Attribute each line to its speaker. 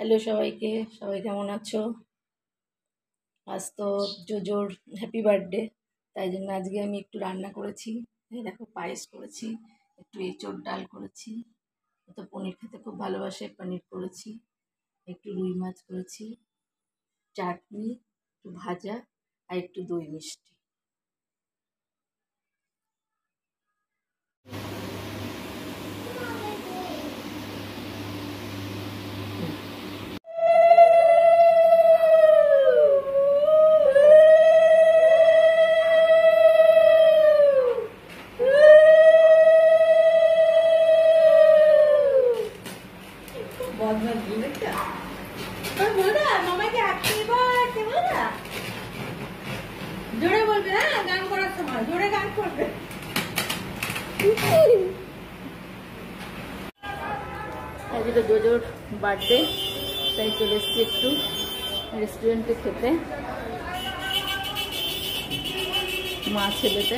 Speaker 1: Hello সবাইকে, সবাই কেমন আছো? আজ তো জোজোর হ্যাপি বার্থডে, তাই জন্য আজকে আমি একটু রান্না করেছি। এই দেখো, পায়েস করেছি, একটু এঁচোড় ডাল করেছি। ও তো পনির খেতে খুব ভালোবাসে, পনির করেছি, একটু রুই মাছ করেছি, চাটনি, একটু ভাজা আর একটু দই মিষ্টি। জোরে বলবে, হ্যাঁ, গান করার সময় জোরে গান করবে। আজকে তো জোজোর বার্থডে, তাই চলে এসেছি একটু রেস্টুরেন্টে খেতে, মা ছেলেতে।